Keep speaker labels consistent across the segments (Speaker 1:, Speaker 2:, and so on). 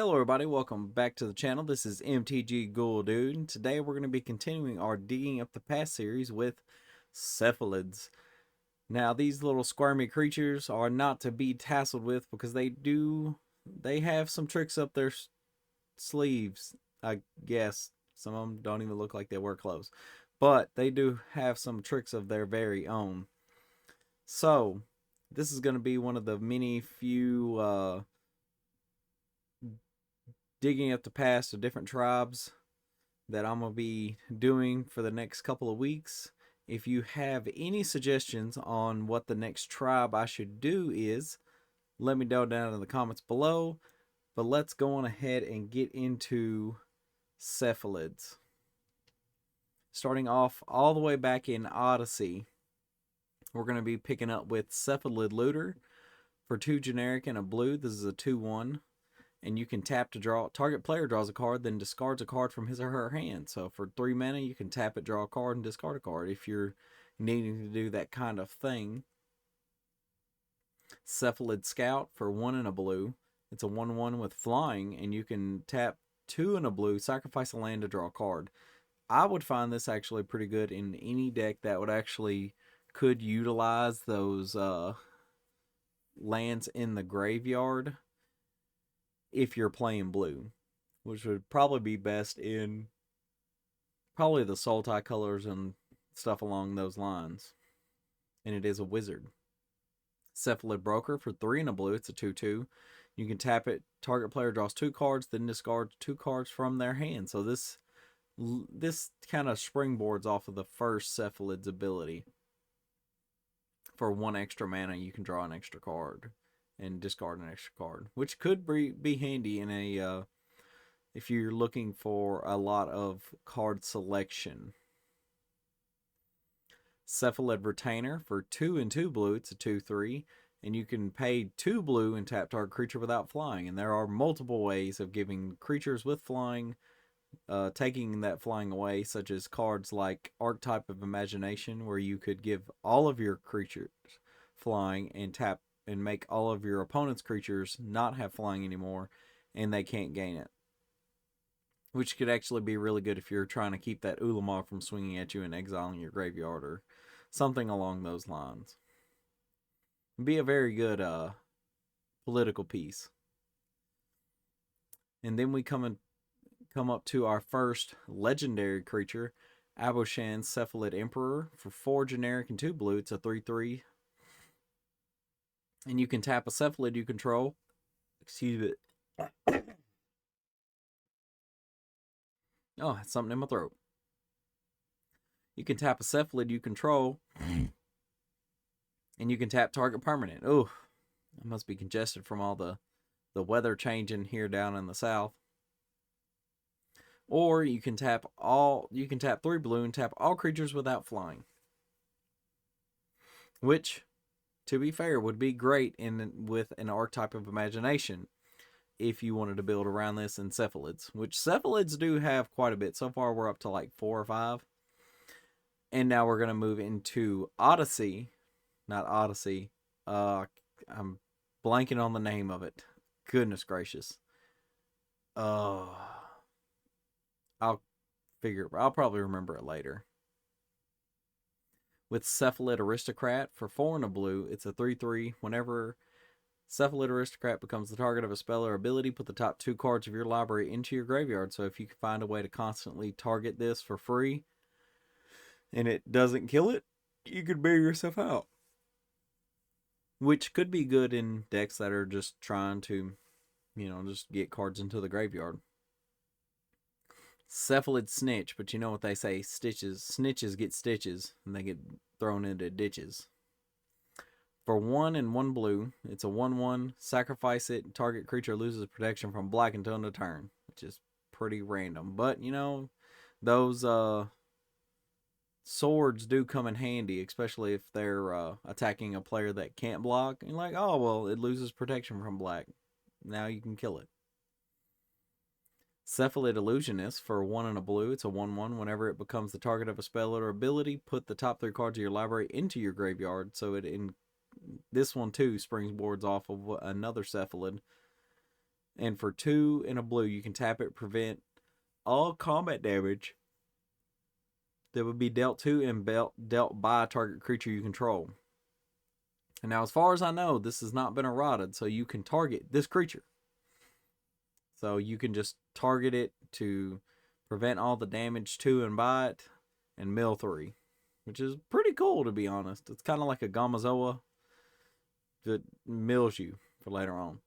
Speaker 1: Hello everybody, welcome back to the channel. This is MTG Ghoul Dude, and today we're going to be continuing our Digging Up the Past series with Cephalids. Now these little squirmy creatures are not to be tasseled with because they have some tricks up their sleeves, I guess. Some of them don't even look like they wear clothes, but they do have some tricks of their very own. So this is going to be one of the many few digging up the past of different tribes that I'm going to be doing for the next couple of weeks. If you have any suggestions on what the next tribe I should do is, let me know down in the comments below. But let's go on ahead and get into Cephalids. Starting off all the way back in Odyssey, we're going to be picking up with Cephalid Looter for 2 generic and a blue. This is a 2/1. And you can tap to draw. Target player draws a card, then discards a card from his or her hand. So for 3 mana, you can tap it, draw a card, and discard a card if you're needing to do that kind of thing. Cephalid Scout for 1 and a blue. It's a 1/1 with flying, and you can tap 2 and a blue, sacrifice a land to draw a card. I would find this actually pretty good in any deck that would actually could utilize those lands in the graveyard if you're playing blue, which would probably be best in probably the Sultai colors and stuff along those lines. And it is a wizard. Cephalid Broker for 3 and a blue. It's a 2/2. You can tap it. Target player draws 2 cards, then discards 2 cards from their hand. So this kind of springboards off of the first Cephalid's ability. For 1 extra mana, you can draw an extra card and discard an extra card, which could be handy in a if you're looking for a lot of card selection. Cephalid Retainer for 2 and 2 blue. It's a 2/3, and you can pay 2 blue and tap target creature without flying. And there are multiple ways of giving creatures with flying, taking that flying away, such as cards like Archetype of Imagination, where you could give all of your creatures flying and tap and make all of your opponent's creatures not have flying anymore, and they can't gain it. Which could actually be really good if you're trying to keep that Ulamog from swinging at you and exiling your graveyard or something along those lines. It'd be a very good political piece. And then we come up to our first legendary creature, Aboshan Cephalid Emperor for 4 generic and 2 blue. It's a 3/3. And you can tap a Cephalid you control. Excuse me. Oh, I had something in my throat. You can tap a Cephalid you control. And you can tap target permanent. Oh, I must be congested from all the weather changing here down in the south. Or you can tap 3 blue and tap all creatures without flying. Which, to be fair, would be great with an Archetype of Imagination if you wanted to build around this in Cephalids, which Cephalids do have quite a bit. So far, we're up to like 4 or 5. And now we're going to move into Odyssey. Not Odyssey. I'm blanking on the name of it. Goodness gracious. I'll probably remember it later. With Cephalid Aristocrat for 4 and a blue. It's a 3/3. Whenever Cephalid Aristocrat becomes the target of a spell or ability, put the top 2 cards of your library into your graveyard. So if you can find a way to constantly target this for free and it doesn't kill it, you could bear yourself out. Which could be good in decks that are just trying to, just get cards into the graveyard. Cephalid Snitch, but you know what they say, snitches get stitches, and they get thrown into ditches. For 1 and 1 blue, it's a 1/1, sacrifice it, target creature loses protection from black until end of turn, which is pretty random. But, those swords do come in handy, especially if they're attacking a player that can't block. And like, oh, well, it loses protection from black. Now you can kill it. Cephalid Illusionist for 1 and a blue. It's a 1/1. Whenever it becomes the target of a spell or ability, put the top 3 cards of your library into your graveyard. So this one too springboards off of another Cephalid. And for 2 and a blue, you can tap it, prevent all combat damage that would be dealt to and dealt by a target creature you control. And now, as far as I know, this has not been eroded, so you can target this creature. So you can just target it to prevent all the damage to and by it, and mill 3, which is pretty cool, to be honest. It's kind of like a Gamazoa that mills you for later on.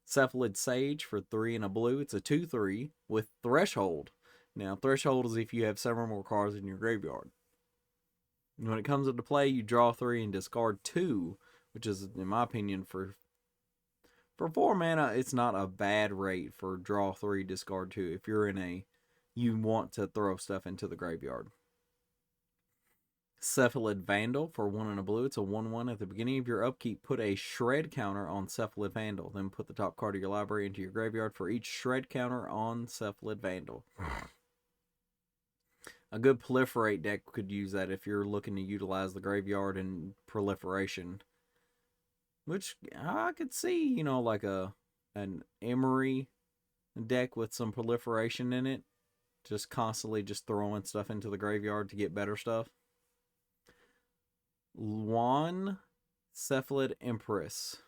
Speaker 1: Cephalid Sage for 3 and a blue. It's a 2/3 with Threshold. Now, Threshold is if you have several more cards in your graveyard. And when it comes into play, you draw 3 and discard 2, which is, in my opinion, for 4 mana, it's not a bad rate for draw 3, discard 2. If you're in a, you want to throw stuff into the graveyard. Cephalid Vandal for 1 and a blue. It's a 1/1. At the beginning of your upkeep, put a shred counter on Cephalid Vandal. Then put the top card of your library into your graveyard for each shred counter on Cephalid Vandal. A good proliferate deck could use that if you're looking to utilize the graveyard and proliferation. Which I could see, like an Emery deck with some proliferation in it. Just constantly just throwing stuff into the graveyard to get better stuff. One Cephalid Empress.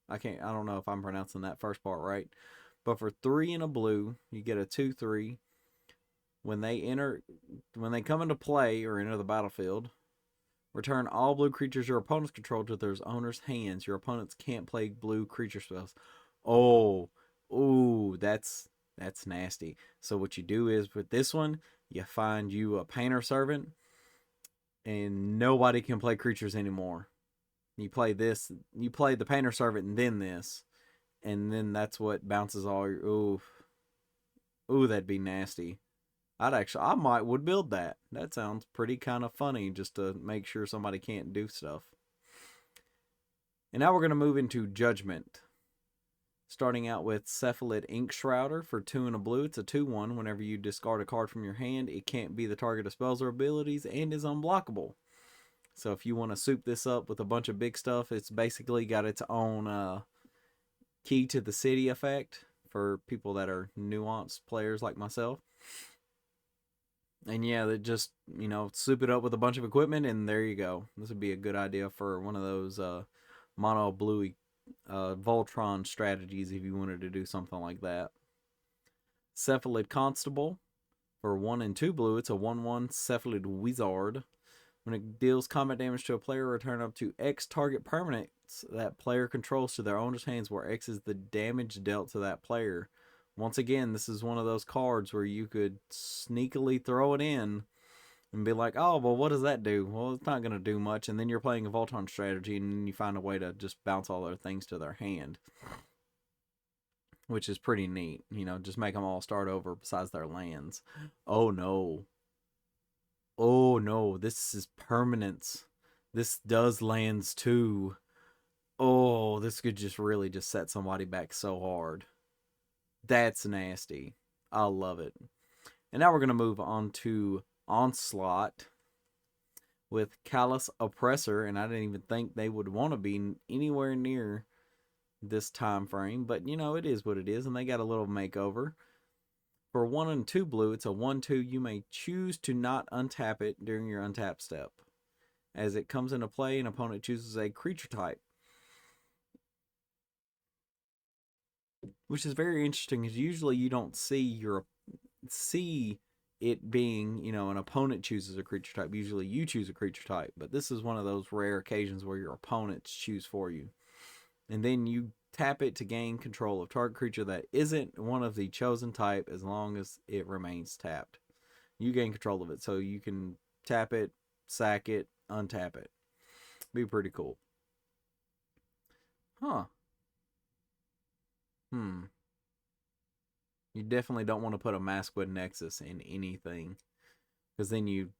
Speaker 1: I don't know if I'm pronouncing that first part right. But for 3 and a blue, you get a 2/3. When they come into play or enter the battlefield, return all blue creatures your opponents control to their owner's hands. Your opponents can't play blue creature spells. That's nasty. So what you do is with this one, you find you a Painter Servant, and nobody can play creatures anymore. You play this, you play the Painter Servant and then this, and then that's what bounces all your. That'd be nasty. I would build that. That sounds pretty kind of funny, just to make sure somebody can't do stuff. And now we're going to move into Judgment. Starting out with Cephalid Ink Shrouder for 2 and a blue. It's a 2/1. Whenever you discard a card from your hand, it can't be the target of spells or abilities and is unblockable. So if you want to soup this up with a bunch of big stuff, it's basically got its own key to the city effect for people that are nuanced players like myself. And yeah, they just, soup it up with a bunch of equipment, and there you go. This would be a good idea for one of those mono bluey Voltron strategies if you wanted to do something like that. Cephalid Constable for 1 and 2 blue. It's a 1/1 Cephalid Wizard. When it deals combat damage to a player, return up to X target permanents that player controls to their owner's hands, where X is the damage dealt to that player. Once again, this is one of those cards where you could sneakily throw it in and be like, oh, well, what does that do? Well, it's not going to do much. And then you're playing a Voltron strategy, and then you find a way to just bounce all their things to their hand, which is pretty neat. Just make them all start over besides their lands. Oh, no. Oh, no. This is permanence. This does lands, too. Oh, this could just really just set somebody back so hard. That's nasty. I love it. And now we're going to move on to Onslaught with Callous Oppressor. And I didn't even think they would want to be anywhere near this time frame. But, it is what it is. And they got a little makeover. For 1 and 2 blue, it's a 1/2. You may choose to not untap it during your untap step. As it comes into play, an opponent chooses a creature type. Which is very interesting, because usually you don't see it being, an opponent chooses a creature type. Usually you choose a creature type, but this is one of those rare occasions where your opponents choose for you. And then you tap it to gain control of target creature that isn't one of the chosen type as long as it remains tapped. You gain control of it, so you can tap it, sack it, untap it. Be pretty cool. Huh. You definitely don't want to put a Maskwood Nexus in anything, because then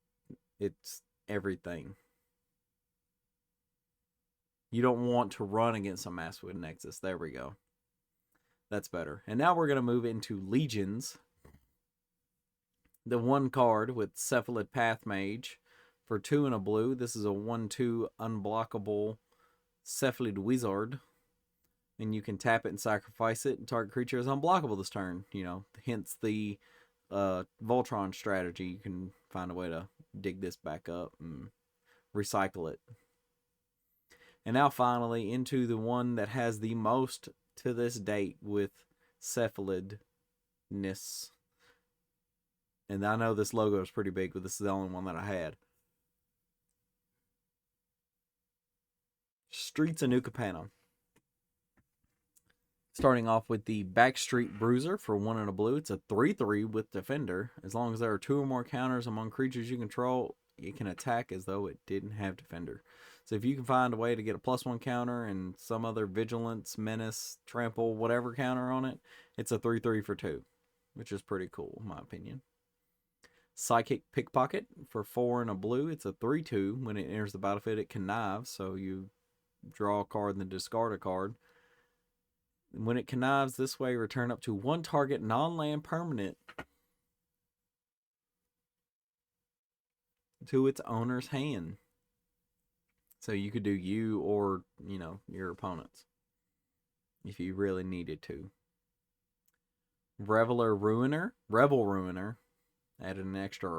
Speaker 1: it's everything. You don't want to run against a Maskwood Nexus. There we go. That's better. And now we're going to move into Legions. The 1 card with Cephalid Pathmage for 2 and a blue. This is a 1/2 unblockable Cephalid Wizard. and you can tap it and sacrifice it, and target creature is unblockable this turn. Hence the Voltron strategy. You can find a way to dig this back up and recycle it. And now finally into the one that has the most to this date with cephalidness. And I know this logo is pretty big, but this is the only one that I had. Streets of New Capenna. Starting off with the Backstreet Bruiser for 1 and a blue. It's a 3/3 with Defender. As long as there are 2 or more counters among creatures you control, it can attack as though it didn't have Defender. So if you can find a way to get a +1 counter and some other Vigilance, Menace, Trample, whatever counter on it, it's a 3/3 for 2, which is pretty cool in my opinion. Psychic Pickpocket for 4 and a blue. It's a 3/2. When it enters the battlefield, it connives, so you draw a card and then discard a card. When it connives this way, return up to 1 target non-land permanent to its owner's hand. So you could do you or, your opponents if you really needed to. Rebel Ruiner, added an extra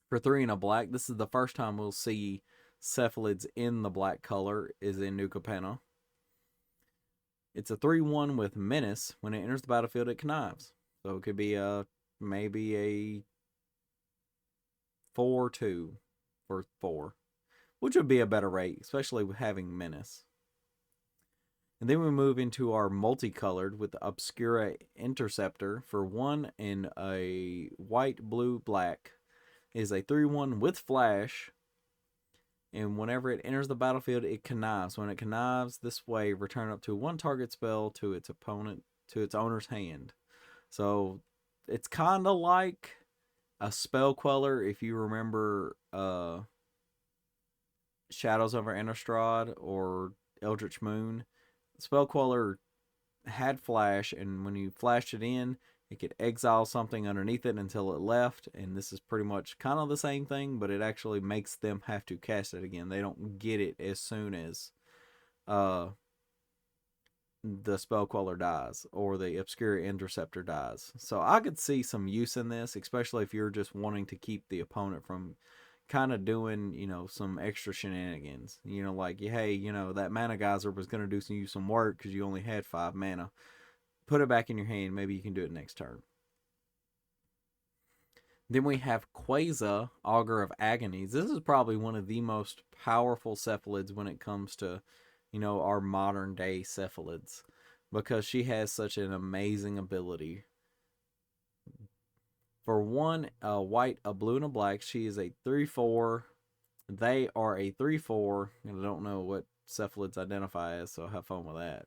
Speaker 1: for 3 and a black. This is the first time we'll see Cephalids in the black color is in New Capenna. It's a 3/1 with Menace. When it enters the battlefield, it connives. So it could be maybe a 4/2 for 4, which would be a better rate, especially with having Menace. And then we move into our multicolored with Obscura Interceptor for 1 and a white, blue, black. It is a 3/1 with Flash. And whenever it enters the battlefield, it connives. When it connives this way, return up to 1 target spell to its owner's hand. So it's kind of like a spell queller if you remember Shadows over Innistrad or Eldritch Moon. Spell queller had Flash, and when you flashed it in, it could exile something underneath it until it left, and this is pretty much kind of the same thing, but it actually makes them have to cast it again. They don't get it as soon as the Spell Queller dies or the Obscura Interceptor dies. So I could see some use in this, especially if you're just wanting to keep the opponent from kind of doing, some extra shenanigans. Like, hey, that Mana Geyser was going to do some work because you only had 5 mana. Put it back in your hand. Maybe you can do it next turn. Then we have Quasar, Augur of Agonies. This is probably one of the most powerful Cephalids when it comes to, our modern day Cephalids, because she has such an amazing ability. For 1, a white, a blue, and a black, she is a 3/4. They are a 3/4, and I don't know what Cephalids identify as, so have fun with that.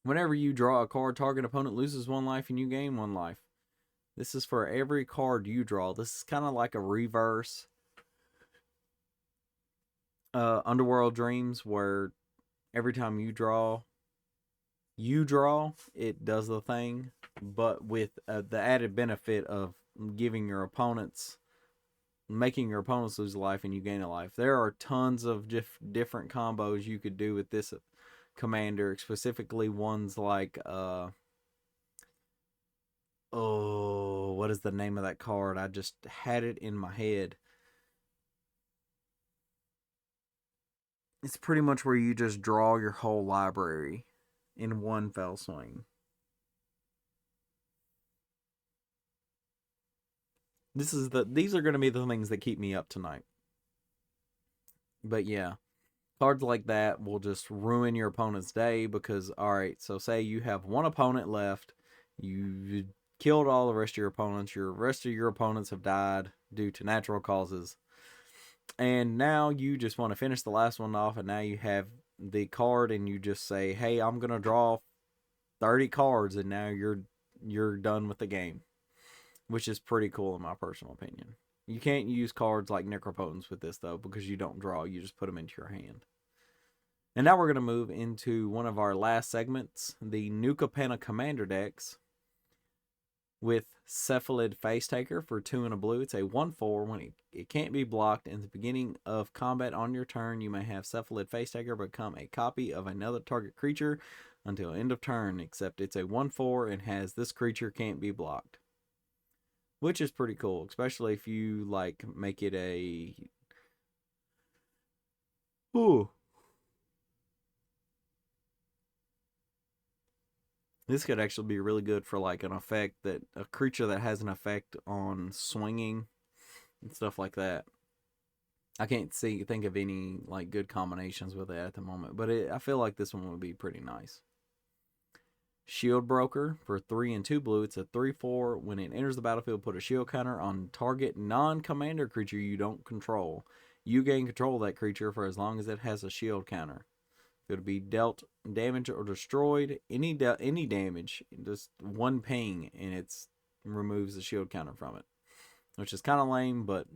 Speaker 1: Whenever you draw a card, target opponent loses 1 life and you gain 1 life. This is for every card you draw. This is kind of like a reverse Underworld Dreams, where every time you draw, it does the thing, but with the added benefit of making your opponents lose a life and you gain a life. There are tons of different combos you could do with this commander, specifically ones like what is the name of that card? I just had it in my head. It's pretty much where you just draw your whole library in one fell swing. These are going to be the things that keep me up tonight. But yeah, cards like that will just ruin your opponent's day because, alright, so say you have 1 opponent left, you killed all the rest of your opponents, your rest of your opponents have died due to natural causes, and now you just want to finish the last one off, and now you have the card and you just say, hey, I'm going to draw 30 cards, and now you're done with the game, which is pretty cool in my personal opinion. You can't use cards like Necropotence with this, though, because you don't draw. You just put them into your hand. And now we're going to move into one of our last segments, the New Capenna Commander decks, with Cephalid Face Taker for 2 and a blue. It's a 1/4. When it can't be blocked in the beginning of combat on your turn, you may have Cephalid Face Taker become a copy of another target creature until end of turn, except it's a 1/4 and has this creature can't be blocked. Which is pretty cool, especially if you like make it a ooh. This could actually be really good for like an effect that a creature that has an effect on swinging and stuff like that. I can't think of any like good combinations with it at the moment, but I feel like this one would be pretty nice. Shield Broker for 3 and 2 blue. It's a 3/4. When it enters the battlefield, put a shield counter on target non-commander creature you don't control. You gain control of that creature for as long as it has a shield counter. It would be dealt damage or destroyed. Any damage, just one ping, and it removes the shield counter from it, which is kind of lame, but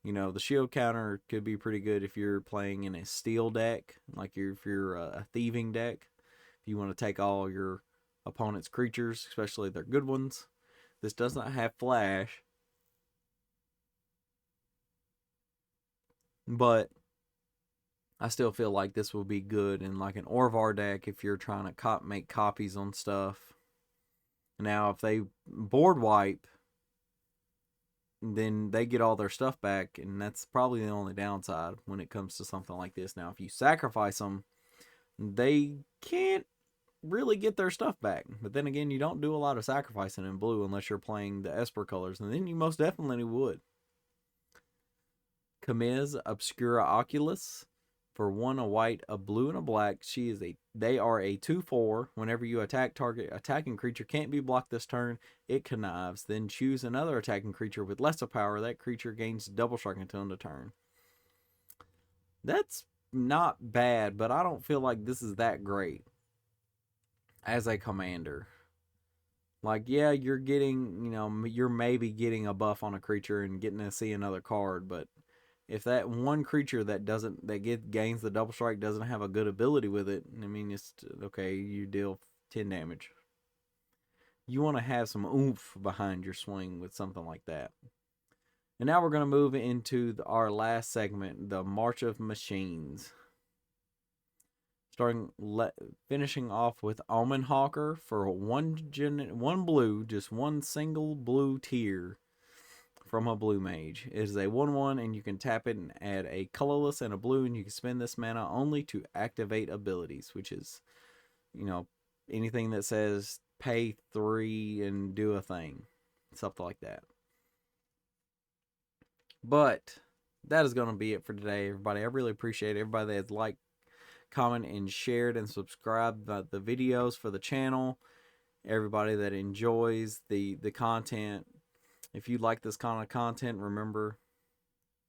Speaker 1: you know the shield counter could be pretty good if you're playing in a steel deck, like if you're a thieving deck. If you want to take all your opponent's creatures, especially their good ones. This does not have flash, but I still feel like this will be good in like an Orvar deck if you're trying to make copies on stuff. Now, if they board wipe, then they get all their stuff back, and that's probably the only downside when it comes to something like this. Now, if you sacrifice them, they can't really get their stuff back. But then again, you don't do a lot of sacrificing in blue unless you're playing the Esper colors, and then you most definitely would. Kamiz Obscura Oculus for 1 a white, a blue, and a black. They are a 2/4. Whenever you attack, target attacking creature can't be blocked this turn. It connives. Then choose another attacking creature with lesser power. That creature gains double strike until end of turn. That's not bad, but I don't feel like this is that great as a commander. Like, yeah, you're maybe getting a buff on a creature and getting to see another card, but if that one creature that gains the double strike doesn't have a good ability with it, I mean, it's okay. You deal 10 damage. You want to have some oomph behind your swing with something like that. And now we're going to move into our last segment, the March of Machines. Finishing off with Omen Hawker for one blue, just one single blue tier from a blue mage. It is a 1/1, and you can tap it and add a colorless and a blue, and you can spend this mana only to activate abilities, which is, anything that says pay 3 and do a thing, something like that. But that is going to be it for today, everybody. I really appreciate everybody that has liked, comment, and shared and subscribed the videos for the channel. Everybody that enjoys the content. If you like this kind of content, remember,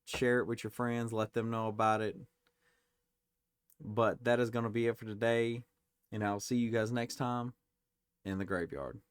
Speaker 1: share it with your friends. Let them know about it. But that is going to be it for today. And I'll see you guys next time in the graveyard.